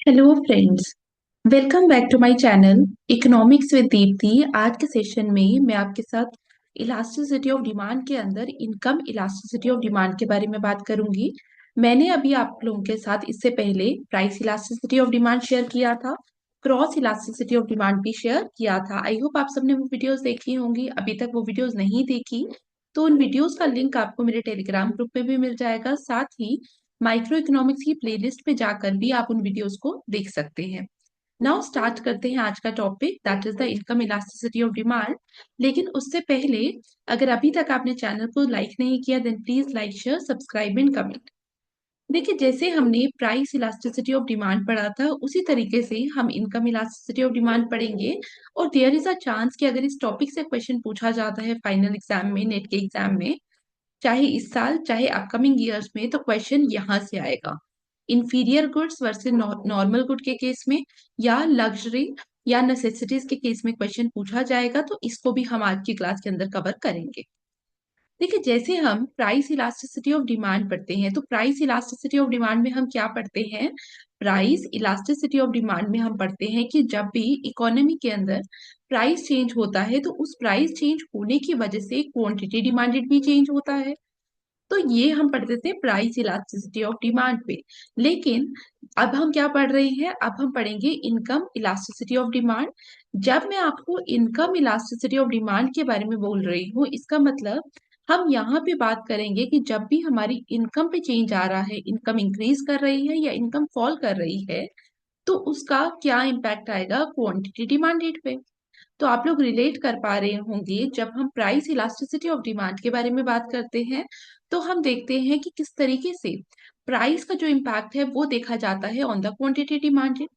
Hello friends. Welcome back to my channel economics with Deepti. आज के session में मैं आपके साथ इलास्टिसिटी ऑफ डिमांड के अंदर इनकम इलास्टिसिटी ऑफ डिमांड के बारे में बात करूंगी। मैंने अभी आप लोगों के साथ इससे पहले price elasticity of demand share किया था, क्रॉस इलास्टिसिटी ऑफ डिमांड भी शेयर किया था। आई होप आप सबने वो वीडियोस देखी होंगी। अभी तक वो वीडियोस नहीं देखी तो उन वीडियोस का लिंक आपको मेरे टेलीग्राम ग्रुप पे भी मिल जाएगा। साथ ही माइक्रो इकोनॉमिक्स की प्लेलिस्ट पे जाकर भी आप उन वीडियोस को देख सकते हैं। नाउ स्टार्ट करते हैं आज का topic, that is the income elasticity of demand. लेकिन उससे पहले, अगर अभी तक आपने चैनल को लाइक नहीं किया then please like, share, subscribe and comment. देखिए, जैसे हमने प्राइस इलास्टिसिटी ऑफ डिमांड पढ़ा था उसी तरीके से हम इनकम इलास्टिसिटी ऑफ डिमांड पढ़ेंगे। और देयर इज अ चांस कि अगर इस टॉपिक से क्वेश्चन पूछा जाता है फाइनल एग्जाम में, नेट के एग्जाम में, चाहे इस साल चाहे अपकमिंग ईयर्स में, तो क्वेश्चन यहां से आएगा। Inferior goods versus normal good के केस में, या लग्जरी या नेसेसिटीज के केस में क्वेश्चन पूछा जाएगा, तो इसको भी हम आज की क्लास के अंदर कवर करेंगे। देखिए, जैसे हम प्राइस इलास्टिसिटी ऑफ डिमांड पढ़ते हैं तो प्राइस इलास्टिसिटी ऑफ डिमांड में हम क्या पढ़ते हैं? प्राइस इलास्टिसिटी ऑफ डिमांड में हम पढ़ते हैं कि जब भी इकोनॉमी के अंदर प्राइस चेंज होता है तो उस प्राइस चेंज होने की वजह से क्वांटिटी डिमांडेड भी चेंज होता है। तो ये हम पढ़ते थे प्राइस इलास्टिसिटी ऑफ डिमांड पे। लेकिन अब हम क्या पढ़ रहे हैं? अब हम पढ़ेंगे इनकम इलास्टिसिटी ऑफ डिमांड। जब मैं आपको इनकम इलास्टिसिटी ऑफ डिमांड के बारे में बोल रही हूँ, इसका मतलब हम यहाँ पे बात करेंगे कि जब भी हमारी इनकम पे चेंज आ रहा है, इनकम इंक्रीज कर रही है या इनकम फॉल कर रही है, तो उसका क्या इम्पैक्ट आएगा क्वांटिटी डिमांडेड पे। तो आप लोग रिलेट कर पा रहे होंगे, जब हम प्राइस इलास्टिसिटी ऑफ डिमांड के बारे में बात करते हैं तो हम देखते हैं कि किस तरीके से प्राइस का जो इम्पैक्ट है वो देखा जाता है on the quantity demanded.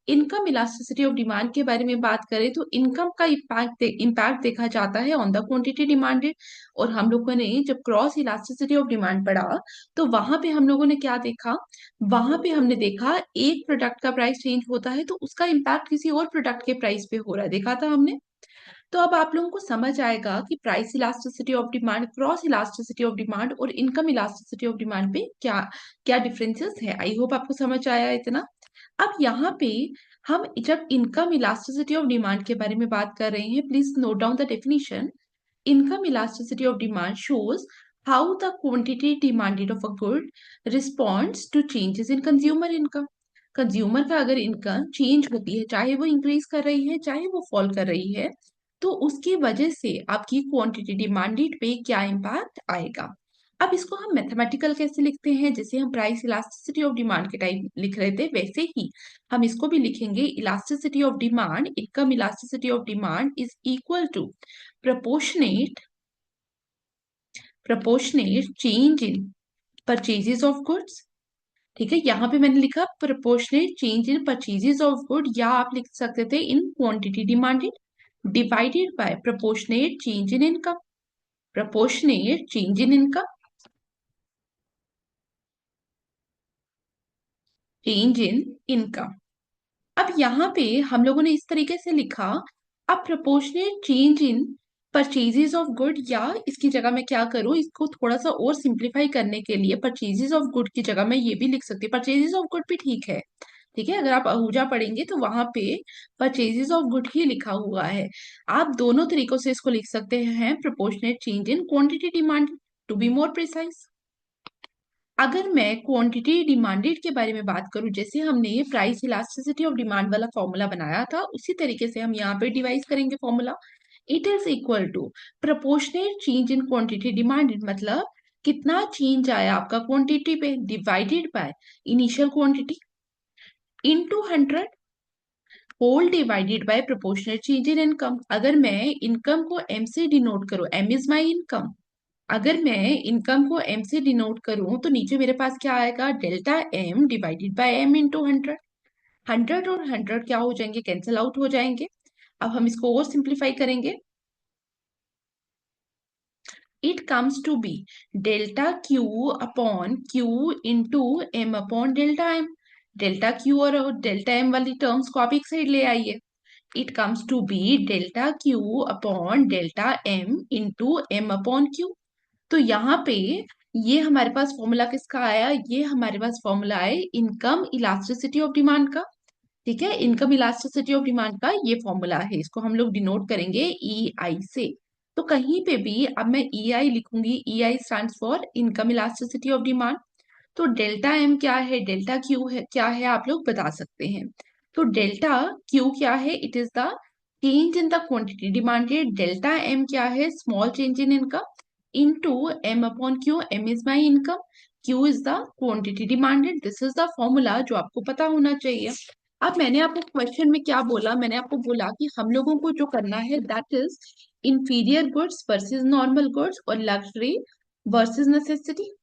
Income elasticity of demand के बारे में बात करें तो इनकम का इम्पैक्ट देखा जाता है ऑन द क्वांटिटी डिमांडेड। और हम लोगों ने जब क्रॉस इलास्टिसिटी ऑफ डिमांड पढ़ा तो वहां पे हम लोगों ने क्या देखा? वहां पे हमने देखा एक प्रोडक्ट का प्राइस चेंज होता है तो उसका इम्पैक्ट किसी और प्रोडक्ट के प्राइस पे हो रहा है, देखा था हमने। तो अब आप लोगों को समझ आएगा कि price elasticity of demand, cross elasticity of demand और इनकम इलास्टिसिटी ऑफ डिमांड पे क्या क्या डिफरेंसेस है। आई होप आपको समझ आया इतना। अब यहाँ पे हम जब इनकम इलास्टिसिटी ऑफ डिमांड के बारे में बात कर रहे हैं, please note down the definition. Income elasticity of demand shows how the quantity demanded of a good responds to changes in consumer income। Consumer का अगर इनकम चेंज होती है, चाहे वो इंक्रीज कर रही है चाहे वो फॉल कर रही है, तो उसकी वजह से आपकी क्वांटिटी डिमांडेड पे क्या इम्पैक्ट आएगा। अब इसको हम मैथमेटिकल कैसे लिखते हैं? जैसे हम प्राइस इलास्टिसिटी ऑफ डिमांड के टाइम लिख रहे थे वैसे ही हम इसको भी लिखेंगे। Elasticity of demand, income elasticity of demand is equal to proportionate proportionate change in purchases of goods। ठीक है, यहाँ पे मैंने लिखा proportionate change in purchases of good, या आप लिख सकते थे in quantity demanded divided by proportionate change in income। proportionate change in income, change in income। अब यहाँ पे हम लोगों ने इस तरीके से लिखा, अब proportionate change in purchases of good, या इसकी जगह मैं क्या करूँ, इसको थोड़ा सा और सिंप्लीफाई करने के लिए परचेजेस ऑफ गुड की जगह मैं ये भी लिख सकती हूँ। परचेजेस ऑफ गुड भी ठीक है, ठीक है, अगर आप आहूजा पढ़ेंगे तो वहां पे परचेजेस ऑफ गुड ही लिखा हुआ है। आप दोनों तरीकों से इसको लिख सकते हैं, proportionate change in quantity demand, to be more precise. अगर मैं क्वांटिटी डिमांडेड के बारे में बात करूं, जैसे हमने प्राइस इलास्टिसिटी ऑफ डिमांड वाला फॉर्मूला बनाया था उसी तरीके से हम यहाँ पे डिवाइड करेंगे formula. It is equal to proportionate change in quantity demanded, मतलब कितना चेंज आया आपका क्वांटिटी पे, divided by initial quantity into 100, whole divided by proportionate change in income. अगर मैं इनकम को एम से डिनोट करूं, एम इज माई इनकम, अगर मैं इनकम को एम से डिनोट करूं तो नीचे मेरे पास क्या आएगा? Delta M divided by M into 100। 100 और 100 क्या हो जाएंगे? कैंसिल आउट हो जाएंगे। अब हम इसको और सिंप्लीफाई करेंगे। It comes to be delta Q upon Q into M upon delta M. Delta Q और डेल्टा एम वाली टर्म्स को आप एक साइड ले आइए। It comes to be delta Q upon delta M into M upon Q. तो यहाँ पे ये हमारे पास फॉर्मूला किसका आया? ये हमारे पास फॉर्मूला है इनकम इलास्टिसिटी ऑफ डिमांड का। ठीक है, इनकम इलास्टिसिटी ऑफ डिमांड का ये फॉर्मूला है, इसको हम लोग डिनोट करेंगे ई आई से। तो कहीं पे भी अब मैं ई आई लिखूंगी, E I stand for income elasticity of demand. तो डेल्टा एम क्या है, डेल्टा क्यू है क्या है, आप लोग बता सकते हैं। तो डेल्टा क्यू क्या है, it is the change in the quantity demanded. Delta M क्या है, small change in income into M upon Q. M is my income, Q is the quantity demanded. This is the formula जो आपको पता होना चाहिए। अब मैंने आपको क्वेश्चन में क्या बोला, मैंने आपको बोला कि हम लोगों को जो करना है that is inferior goods versus normal goods और लग्जरी वर्सेस नेसेसिटी।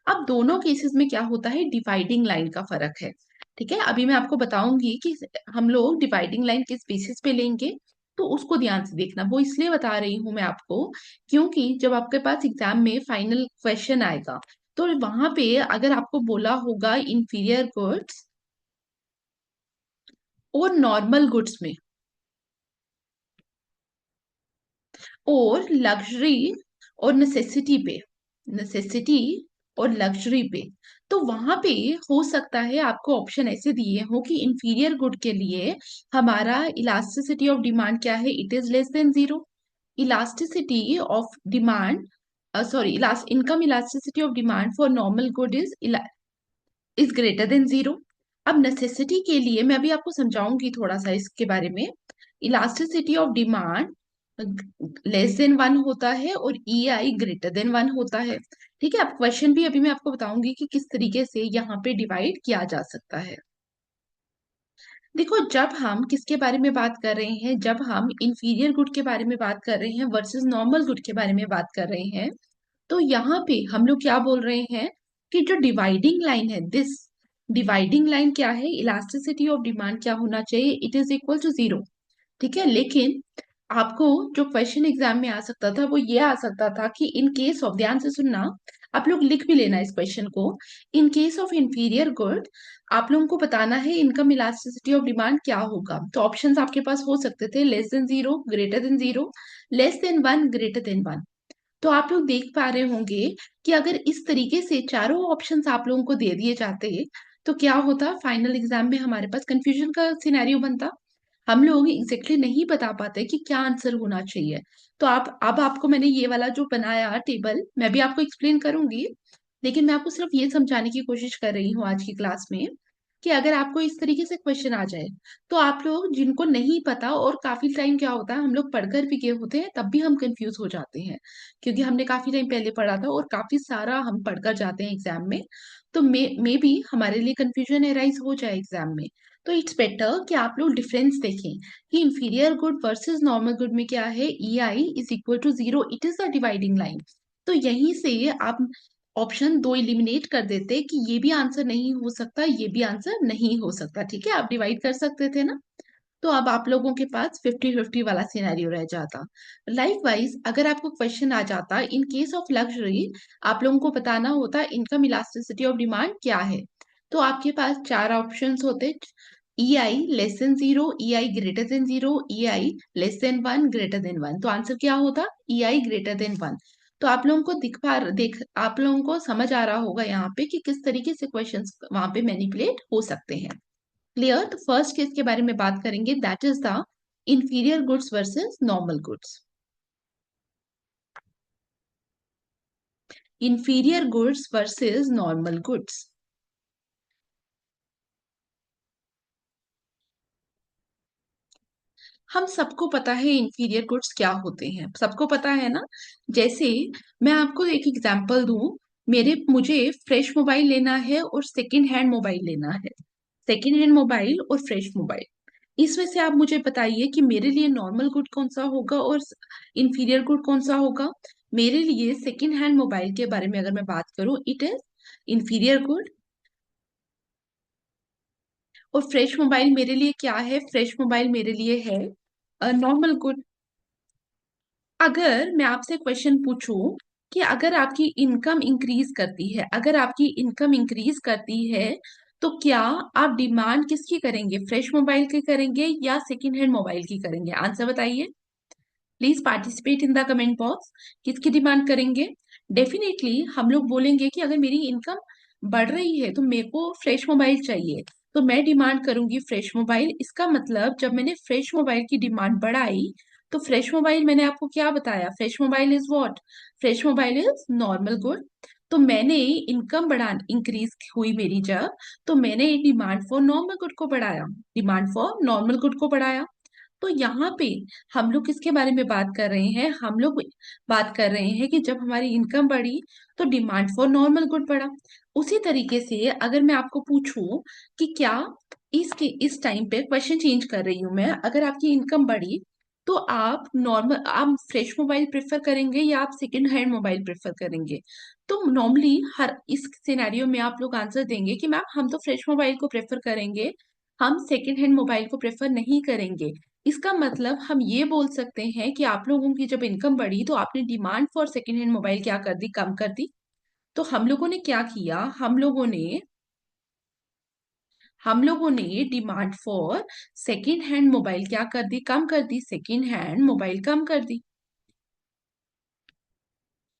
अब दोनों केसेस में क्या होता है, डिवाइडिंग लाइन का फर्क है। ठीक है, अभी मैं आपको बताऊंगी कि हम लोग डिवाइडिंग लाइन किस बेसिस पे लेंगे, तो उसको ध्यान से देखना। वो इसलिए बता रही हूं मैं आपको क्योंकि जब आपके पास एग्जाम में फाइनल क्वेश्चन आएगा तो वहां पे अगर आपको बोला होगा इंफीरियर गुड्स और नॉर्मल गुड्स में और लग्जरी और नेसेसिटी पे, नेसेसिटी और लग्जरी पे, तो वहां पे हो सकता है आपको ऑप्शन ऐसे दिए हो कि इंफीरियर गुड के लिए हमारा इलास्टिसिटी ऑफ डिमांड क्या है, it is less than zero. Elasticity of demand, sorry, income elasticity of demand for normal good is greater than zero. अब नेसेसिटी के लिए मैं अभी आपको समझाऊंगी थोड़ा सा इसके बारे में। Elasticity of demand less than one होता है और ई आई ग्रेटर देन वन होता है। ठीक है, अब क्वेश्चन भी अभी मैं आपको बताऊंगी कि किस तरीके से यहाँ पे डिवाइड किया जा सकता है। देखो, जब हम किसके बारे में बात कर रहे हैं, जब हम इंफीरियर गुड के बारे में बात कर रहे हैं वर्सेस नॉर्मल गुड के बारे में बात कर रहे हैं, तो यहाँ पे हम लोग क्या बोल रहे हैं कि जो डिवाइडिंग लाइन है, दिस डिवाइडिंग लाइन क्या है, इलास्टिसिटी ऑफ डिमांड क्या होना चाहिए, it is equal to zero. ठीक है, लेकिन आपको जो क्वेश्चन एग्जाम में आ सकता था वो ये आ सकता था कि इन केस ऑफ, ध्यान से सुनना, आप लोग लिख भी लेना इस क्वेश्चन को। इन केस ऑफ इंफीरियर गुड आप लोगों को बताना है इनकम इलास्टिसिटी ऑफ डिमांड क्या होगा। तो ऑप्शंस आपके पास हो सकते थे less than zero, greater than zero, less than one, greater than one. तो आप लोग देख पा रहे होंगे कि अगर इस तरीके से चारों ऑप्शंस आप लोगों को दे दिए जाते तो क्या होता, फाइनल एग्जाम में हमारे पास कंफ्यूजन का सिनेरियो बनता। हम लोग एग्जैक्टली नहीं बता पाते कि क्या आंसर होना चाहिए। तो आप, अब आपको मैंने ये वाला जो बनाया टेबल, मैं भी आपको एक्सप्लेन करूंगी, लेकिन मैं आपको सिर्फ ये समझाने की कोशिश कर रही हूँ आज की क्लास में कि अगर आपको इस तरीके से क्वेश्चन आ जाए तो आप लोग जिनको नहीं पता, और काफी टाइम क्या होता है हम लोग पढ़कर भी गए होते हैं तब भी हम कंफ्यूज हो जाते हैं क्योंकि हमने काफी टाइम पहले पढ़ा था और काफी सारा हम पढ़कर जाते हैं एग्जाम में। तो मे भी हमारे लिए कंफ्यूजन एराइज हो जाए एग्जाम में। तो इट्स बेटर कि आप लोग डिफरेंस देखें कि inferior good versus normal good में क्या है, E I is equal to zero, it is the dividing line. तो यहीं से आप ऑप्शन दो इलिमिनेट कर देते कि ये भी आंसर नहीं हो सकता, ये भी आंसर नहीं हो सकता। ठीक है, आप डिवाइड कर सकते थे ना। तो अब आप लोगों के पास 50-50 वाला सिनेरियो रह जाता। लाइकवाइज अगर आपको क्वेश्चन आ जाता इन केस ऑफ लग्जरी, आप लोगों को बताना होता इनकम इलास्टिसिटी ऑफ डिमांड क्या है, तो आपके पास चार ऑप्शंस होते, E I less than zero, E I greater than zero, E I less than one, greater than one. तो आंसर क्या होता, E I greater than one. तो आप लोगों को आप लोगों को समझ आ रहा होगा यहाँ पे कि किस तरीके से क्वेश्चंस वहां पे मैनिपुलेट हो सकते हैं। क्लियर। तो फर्स्ट केस के बारे में बात करेंगे, that is the inferior goods versus normal goods. Inferior goods versus normal goods. हम सबको पता है इंफीरियर गुड्स क्या होते हैं, सबको पता है ना। जैसे मैं आपको एक एग्जांपल दूं, मेरे मुझे फ्रेश मोबाइल लेना है और सेकंड हैंड मोबाइल लेना है। सेकंड हैंड मोबाइल और फ्रेश मोबाइल, इसमें से आप मुझे बताइए कि मेरे लिए नॉर्मल गुड कौन सा होगा और इंफीरियर गुड कौन सा होगा। मेरे लिए सेकंड हैंड मोबाइल के बारे में अगर मैं बात करूं, इट इज इंफीरियर गुड। और फ्रेश मोबाइल मेरे लिए क्या है, फ्रेश मोबाइल मेरे लिए है नॉर्मल गुड। अगर मैं आपसे क्वेश्चन पूछूं कि अगर आपकी इनकम इंक्रीज करती है, अगर आपकी इनकम इंक्रीज करती है तो क्या आप डिमांड किसकी करेंगे, फ्रेश मोबाइल की करेंगे या सेकंड हैंड मोबाइल की करेंगे, आंसर बताइए। Please participate in the comment box, किसकी डिमांड करेंगे। डेफिनेटली हम लोग बोलेंगे कि अगर मेरी इनकम बढ़ रही है तो मेरे को फ्रेश मोबाइल चाहिए, तो मैं डिमांड करूंगी फ्रेश मोबाइल। इसका मतलब जब मैंने फ्रेश मोबाइल की डिमांड बढ़ाई, तो फ्रेश मोबाइल मैंने आपको क्या बताया, fresh mobile is what, fresh mobile is normal good. तो मैंने इनकम बढ़ा इंक्रीज हुई मेरी जब, तो मैंने डिमांड फॉर नॉर्मल गुड को बढ़ाया, डिमांड फॉर नॉर्मल गुड को बढ़ाया। तो यहाँ पे हम लोग किसके बारे में बात कर रहे हैं, हम लोग बात कर रहे हैं कि जब हमारी इनकम बढ़ी तो डिमांड फॉर नॉर्मल गुड बढ़ा। उसी तरीके से अगर मैं आपको पूछूं कि क्या इसके इस टाइम पे क्वेश्चन चेंज कर रही हूं मैं, अगर आपकी इनकम बढ़ी तो आप फ्रेश मोबाइल प्रेफर करेंगे या आप सेकंड हैंड मोबाइल प्रेफर करेंगे? तो नॉर्मली हर इस सिनेरियो में आप लोग आंसर देंगे कि मैम हम तो फ्रेश मोबाइल को प्रेफर करेंगे, हम सेकंड हैंड मोबाइल को प्रेफर नहीं करेंगे। इसका मतलब हम ये बोल सकते हैं कि आप लोगों की जब इनकम बढ़ी तो आपने demand for second hand mobile क्या कर दी, कम कर दी। तो हम लोगों ने क्या किया, हम लोगों ने demand for second hand mobile क्या कर दी, कम कर दी, सेकेंड हैंड मोबाइल कम कर दी।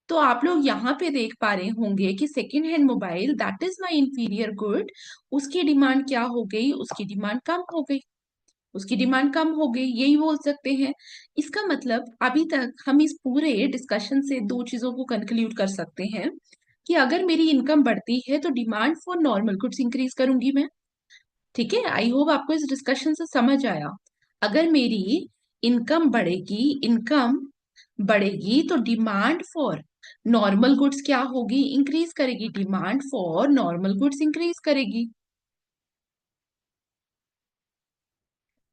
तो आप लोग यहाँ पे देख पा रहे होंगे कि second hand mobile that is my inferior good, उसकी डिमांड क्या हो गई, उसकी डिमांड कम हो गई, उसकी डिमांड कम हो गई, यही बोल सकते हैं। इसका मतलब अभी तक हम इस पूरे डिस्कशन से दो चीजों को कंक्लूड कर सकते हैं कि अगर मेरी इनकम बढ़ती है तो demand for normal goods increase करूंगी मैं। ठीक है, आई होप आपको इस डिस्कशन से समझ आया। अगर मेरी इनकम बढ़ेगी तो डिमांड फॉर नॉर्मल गुड्स क्या होगी, इंक्रीज करेगी, demand for normal goods increase करेगी।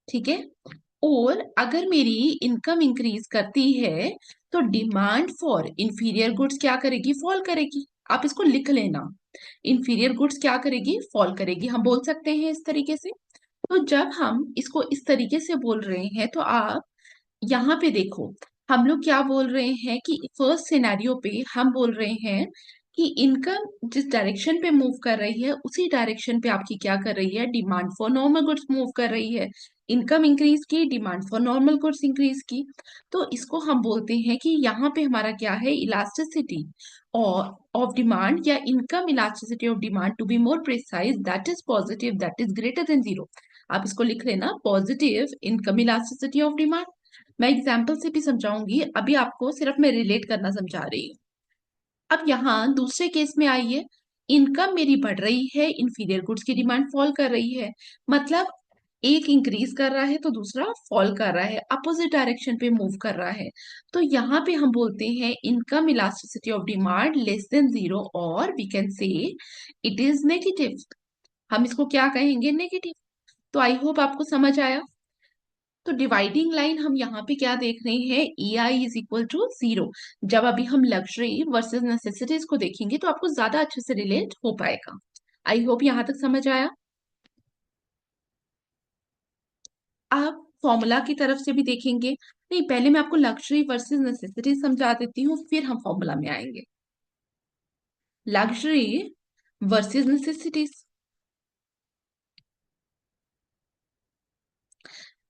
ठीक है, और अगर मेरी इनकम इंक्रीज करती है तो डिमांड फॉर इंफीरियर गुड्स क्या करेगी, फॉल करेगी। आप इसको लिख लेना, इंफीरियर गुड्स क्या करेगी, फॉल करेगी, हम बोल सकते हैं इस तरीके से। तो जब हम इसको इस तरीके से बोल रहे हैं तो आप यहाँ पे देखो, हम लोग क्या बोल रहे हैं कि फर्स्ट सिनेरियो पे हम बोल रहे हैं कि इनकम जिस डायरेक्शन पे मूव कर रही है उसी डायरेक्शन पे आपकी क्या कर रही है, demand for normal goods move कर रही है। इनकम इंक्रीज की, demand for normal goods increase की। तो इसको हम बोलते हैं कि यहाँ पे हमारा क्या है, इलास्टिसिटी और ऑफ डिमांड, या income elasticity of demand, to be more precise that is positive, that is greater than zero. आप इसको लिख लेना, positive income elasticity of demand. मैं एग्जाम्पल से भी समझाऊंगी, अभी आपको सिर्फ मैं रिलेट करना समझा रही हूँ। अब यहाँ दूसरे केस में आइए, इनकम मेरी बढ़ रही है, इंफीरियर गुड्स की डिमांड फॉल कर रही है। मतलब एक इंक्रीज कर रहा है तो दूसरा फॉल कर रहा है, अपोजिट डायरेक्शन पे मूव कर रहा है। तो यहाँ पे हम बोलते हैं income elasticity of demand less than zero, और we can say it is negative. हम इसको क्या कहेंगे, नेगेटिव। तो आई होप आपको समझ आया। तो डिवाइडिंग लाइन हम यहाँ पे क्या देख रहे हैं, ई I is equal to zero. जब अभी हम लग्जरी वर्सेस नेसेसिटीज को देखेंगे तो आपको ज्यादा अच्छे से रिलेट हो पाएगा। आई होप यहाँ तक समझ आया। आप फॉर्मूला की तरफ से भी देखेंगे, नहीं पहले मैं आपको लग्जरी वर्सेस नेसेसिटीज समझा देती हूँ, फिर हम फॉर्मूला में आएंगे। लग्जरी वर्सेस नेसेसिटीज,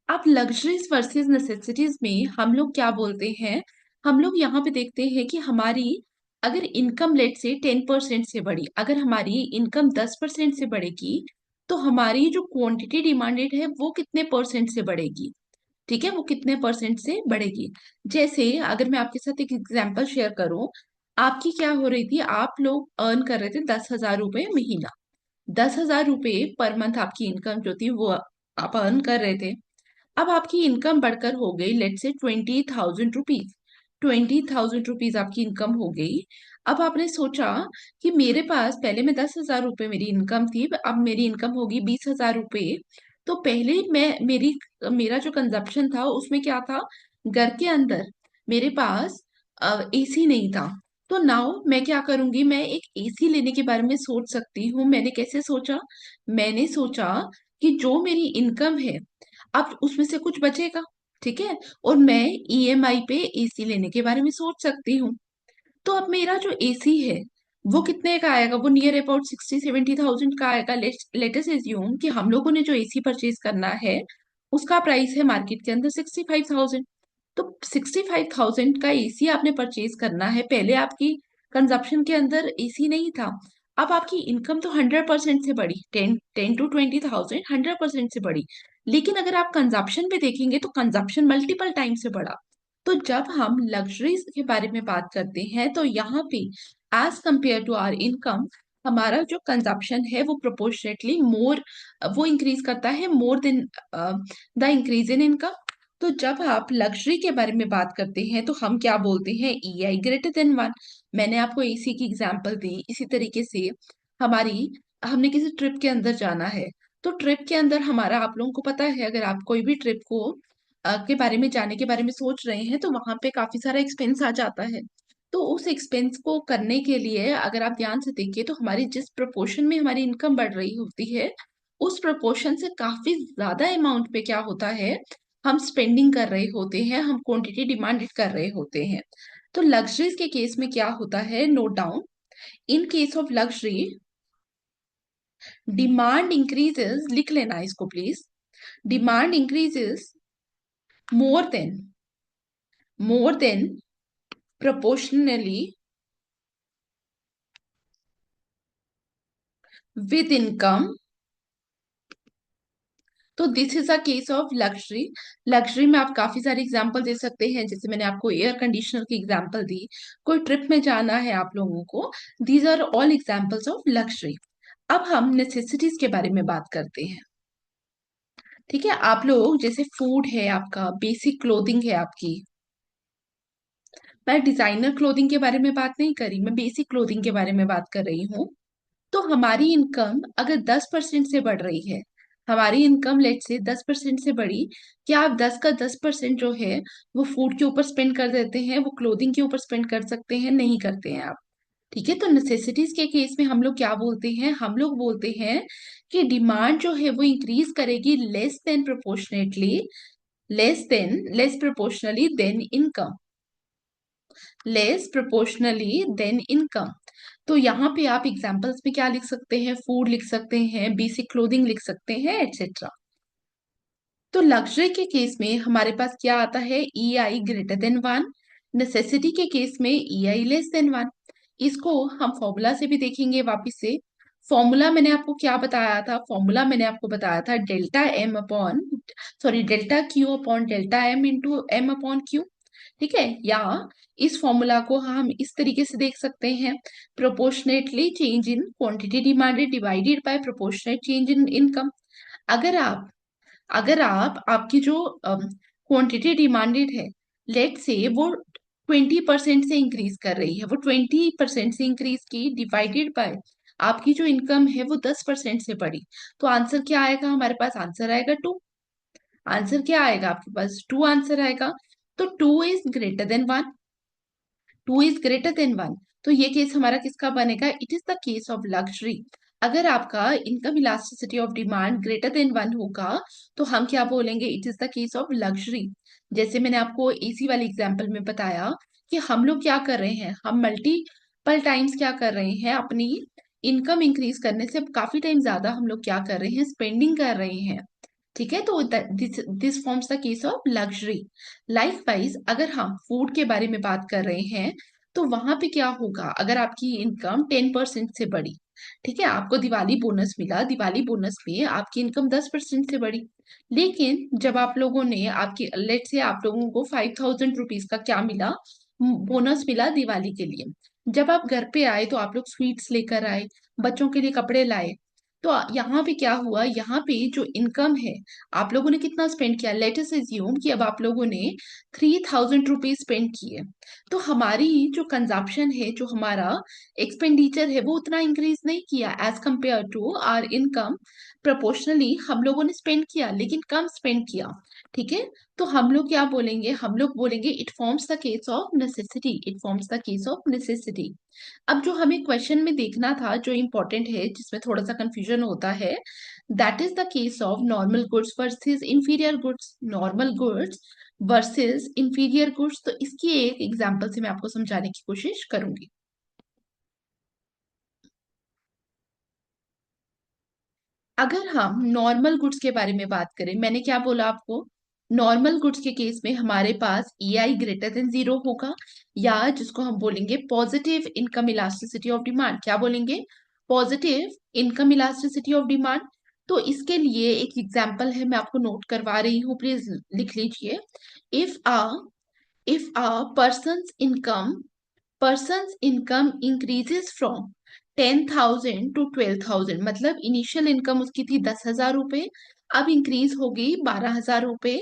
अब लग्जरीज वर्सेस नेसेसिटीज में हम लोग क्या बोलते हैं, हम लोग यहाँ पे देखते हैं कि हमारी अगर इनकम लेट से 10% से बढ़ी, अगर हमारी इनकम 10% से बढ़ेगी तो हमारी जो क्वांटिटी डिमांडेड है वो कितने परसेंट से बढ़ेगी। ठीक है, वो कितने परसेंट से बढ़ेगी। जैसे अगर मैं आपके साथ एक एग्जांपल शेयर करूं, आपकी क्या हो रही थी, आप लोग अर्न कर रहे थे 10,000 रुपए महीना, 10,000 रुपए पर मंथ आपकी इनकम जो थी वो आप अर्न कर रहे थे। अब आपकी इनकम बढ़कर हो गई लेट से 20,000 रुपीज, 20,000 रुपीज आपकी इनकम हो गई। अब आपने सोचा कि मेरे पास पहले में 10,000 रुपए मेरी इनकम थी, अब मेरी इनकम होगी 20,000 रुपए। तो पहले मेरा जो कंजप्शन था उसमें क्या था, घर के अंदर मेरे पास एसी नहीं था। तो नाउ मैं क्या करूंगी, मैं एक एसी लेने के बारे में सोच सकती हूँ। मैंने कैसे सोचा, मैंने सोचा कि जो मेरी इनकम है अब उसमें से कुछ बचेगा, ठीक है, और मैं ईएमआई पे एसी लेने के बारे में सोच सकती हूँ। तो अब मेरा जो एसी है वो कितने का आएगा, वो नियर अबाउट 60-70 थाउजेंड का आएगा। लेटेस्ट एज्यूम कि हम लोगों ने जो एसी परचेज करना है उसका प्राइस है मार्केट के अंदर 65,000। तो 65,000 का एसी आपने परचेज करना है, पहले आपकी कंजप्शन के अंदर एसी नहीं था। अब आपकी इनकम तो 100% से बढ़ी, 10 to 20,000 100% से बढ़ी, लेकिन अगर आप कंजप्शन पे देखेंगे तो कंजप्शन मल्टीपल टाइम से बढ़ा। तो जब हम लग्जरीज के बारे में बात करते हैं तो यहाँ पे as compare to our income, हमारा जो कंजप्शन है वो प्रोपोर्शनेटली मोर, वो इंक्रीज करता है more than the increase in income. तो जब आप लग्जरी के बारे में बात करते हैं तो हम क्या बोलते हैं, EI ग्रेटर देन 1। मैंने आपको एसी की एग्जांपल दी, इसी तरीके से हमारी, हमने किसी ट्रिप के अंदर जाना है, तो ट्रिप के अंदर हमारा, आप लोगों को पता है, अगर आप कोई भी ट्रिप को के बारे में, जाने के बारे में सोच रहे हैं तो वहां पे काफी सारा एक्सपेंस आ जाता है। तो उस एक्सपेंस को करने के लिए अगर आप ध्यान से देखिए तो हमारी जिस प्रोपोर्शन में हमारी इनकम बढ़ रही होती है, उस प्रोपोर्शन से काफी ज्यादा अमाउंट पे क्या होता है, हम स्पेंडिंग कर रहे होते हैं, हम क्वांटिटी डिमांडेड कर रहे होते हैं। तो लग्जरीज के केस में क्या होता है, note down, in case of luxury demand increases, लिख लेना इसको please, demand increases more than, more than proportionally with income। तो this is a case of luxury. Luxury में आप काफी सारे एग्जांपल दे सकते हैं, जैसे मैंने आपको एयर कंडीशनर की एग्जांपल दी, कोई ट्रिप में जाना है आप लोगों को, these are all examples of luxury. अब हम नेसेसिटीज के बारे में बात करते हैं। ठीक है, आप लोग जैसे फूड है आपका, बेसिक क्लोथिंग है आपकी, मैं डिजाइनर क्लोथिंग के बारे में बात नहीं करी, मैं बेसिक क्लोथिंग के बारे में बात कर रही हूँ। तो हमारी इनकम अगर 10% से बढ़ रही है, हमारी इनकम लेट से 10% से बढ़ी, क्या आप 10 का 10% जो है वो फूड के ऊपर स्पेंड कर देते हैं, वो क्लोथिंग के ऊपर स्पेंड कर सकते हैं? नहीं करते हैं आप। ठीक है, तो नेसेसिटीज के केस में हम लोग क्या बोलते हैं, हम लोग बोलते हैं कि डिमांड जो है वो इंक्रीज करेगी less than proportionately, less proportionally than income, less proportionally than income. तो यहाँ पे आप एग्जाम्पल्स में क्या लिख सकते हैं, फूड लिख सकते हैं, बेसिक क्लोथिंग लिख सकते हैं, एटसेट्रा। तो लग्जरी के केस में हमारे पास क्या आता है, EI ग्रेटर देन 1। नेसेसिटी के केस में EI लेस देन 1। इसको हम फॉर्मूला से भी देखेंगे वापिस से। फॉर्मूला मैंने आपको क्या बताया था, फॉर्मूला मैंने आपको बताया था delta M upon, sorry delta Q upon delta M into M upon Q. ठीक है, या इस फॉर्मूला को हम इस तरीके से देख सकते हैं, proportionately change in quantity demanded divided by proportionate change in income. अगर आप, अगर आप आपकी जो क्वांटिटी डिमांडेड है, लेट से वो 20% से इंक्रीज कर रही है, वो 20% से इंक्रीज की, डिवाइडेड बाय आपकी जो इनकम है वो 10% से बढ़ी, तो आंसर क्या आएगा हमारे पास, आंसर आएगा 2। आंसर क्या आएगा आपके पास, 2 आंसर आएगा। तो 2 is greater then 1, 2 is greater then 1। तो ये केस हमारा किसका बनेगा, it is the case of luxury. अगर आपका income elasticity of demand greater then 1 होगा तो हम क्या बोलेंगे, it is the case of luxury. जैसे मैंने आपको एसी वाली एग्जांपल में बताया कि हम लोग क्या कर रहे हैं, हम मल्टीपल टाइम्स क्या कर रहे हैं, अपनी इनकम इंक्रीज करने से काफी टाइम ज्यादा हम लोग क्या कर रहे हैं, स्पेंडिंग कर रहे हैं। ठीक है, तो this forms the case of luxury. Like wise अगर हम फूड के बारे में बात कर रहे हैं तो वहां पे क्या होगा, अगर आपकी इनकम 10% से बढ़ी, ठीक है, आपको दिवाली बोनस मिला, दिवाली बोनस में आपकी इनकम 10% से बढ़ी, लेकिन जब आप लोगों ने, आपकी लेट से आप लोगों को 5,000 रुपीज का क्या मिला, बोनस मिला दिवाली के लिए। जब आप घर पे आए तो आप लोग स्वीट्स लेकर आए, बच्चों के लिए कपड़े लाए। तो यहाँ पे क्या हुआ, यहाँ पे जो इनकम है, आप लोगों ने कितना स्पेंड किया, लेट अस अज्यूम कि अब आप लोगों ने 3,000 रुपीज स्पेंड किए। तो हमारी जो कंजप्शन है, जो हमारा एक्सपेंडिचर है, वो उतना इंक्रीज नहीं किया as compare to our income. Proportionally हम लोगों ने स्पेंड किया लेकिन कम स्पेंड किया। ठीक है, तो हम लोग क्या बोलेंगे, हम लोग बोलेंगे it forms the case of necessity, it forms the case of necessity. अब जो हमें क्वेश्चन में देखना था, जो इम्पोर्टेंट है, जिसमें थोड़ा सा कंफ्यूजन होता है, that is the case of normal goods versus inferior goods, normal goods versus inferior goods. तो इसकी एक एग्जांपल से मैं आपको समझाने की कोशिश करूंगी। अगर हम नॉर्मल गुड्स के बारे में बात करें, मैंने क्या बोला आपको, नॉर्मल गुड्स के केस में हमारे पास EI ग्रेटर देन 0 होगा, या जिसको हम बोलेंगे positive income elasticity of demand, क्या बोलेंगे, positive income elasticity of demand. तो इसके लिए एक एग्जांपल है, मैं आपको नोट करवा रही हूँ, प्लीज लिख लीजिए। If a if a persons income increases from 10,000 to 12,000, मतलब इनिशियल इनकम उसकी थी 10,000 रुपए, अब इंक्रीज हो गई 12,000 रुपए,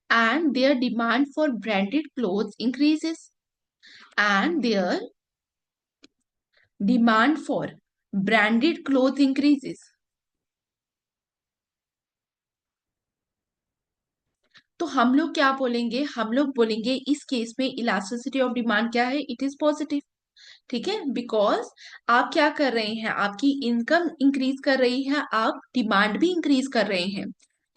and their demand for branded clothes increases, and their demand for branded cloth increases. तो हम लोग क्या बोलेंगे, हम लोग बोलेंगे इस केस में इलास्टिसिटी ऑफ डिमांड क्या है, इट इज पॉजिटिव। ठीक है, बिकॉज आप क्या कर रहे हैं, आपकी इनकम इंक्रीज कर रही है, आप डिमांड भी इंक्रीज कर रहे हैं।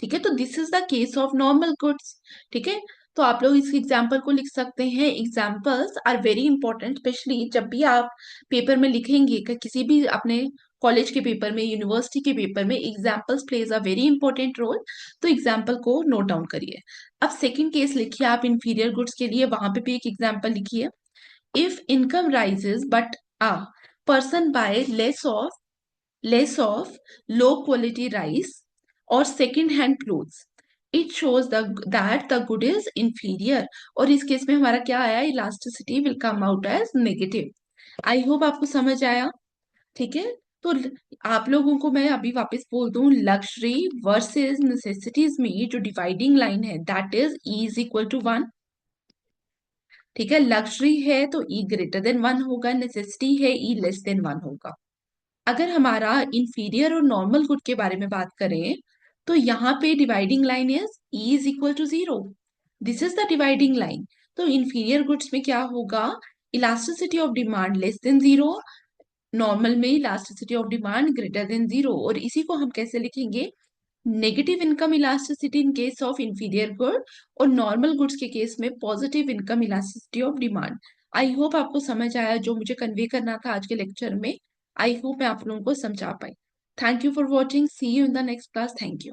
ठीक है, तो this is the case of normal goods. ठीक है, तो आप लोग इस एग्जाम्पल को लिख सकते हैं। Examples are very important, specially जब भी आप पेपर में लिखेंगे कि किसी भी अपने कॉलेज के पेपर में, यूनिवर्सिटी के पेपर में, examples plays a very important role. तो एग्जाम्पल को नोट डाउन करिए। अब सेकंड केस लिखिए आप इंफीरियर गुड्स के लिए, वहां पे भी एक एग्जाम्पल लिखिए। If income rises but a person buy less of low quality rice or second hand clothes, it shows that the good is inferior। और इस केस में हमारा क्या आया, elasticity will come out as negative. I hope आपको समझ आया। ठीक है, तो आप लोगों को मैं अभी वापस बोल दूं, लग्जरी वर्सेस नेसेसिटीज में जो डिवाइडिंग लाइन है that is E is equal to 1। ठीक है, लग्जरी है तो ई ग्रेटर देन 1 होगा, नेसेसिटी है ई लेस देन 1 होगा। अगर हमारा इंफीरियर और नॉर्मल गुड के बारे में बात करें, तो यहाँ पे dividing line is E is equal to 0। This is the dividing line. तो इंफीरियर गुड्स में क्या होगा, elasticity of demand less than 0, normal में elasticity of demand greater than 0। और इसी को हम कैसे लिखेंगे, negative income elasticity in case of inferior good, और नॉर्मल गुड्स के केस में positive income elasticity of demand. I hope आपको समझ आया जो मुझे कन्वे करना था आज के लेक्चर में। आई होप मैं आप लोगों को समझा पाई। Thank you for watching, see you in the next class, thank you.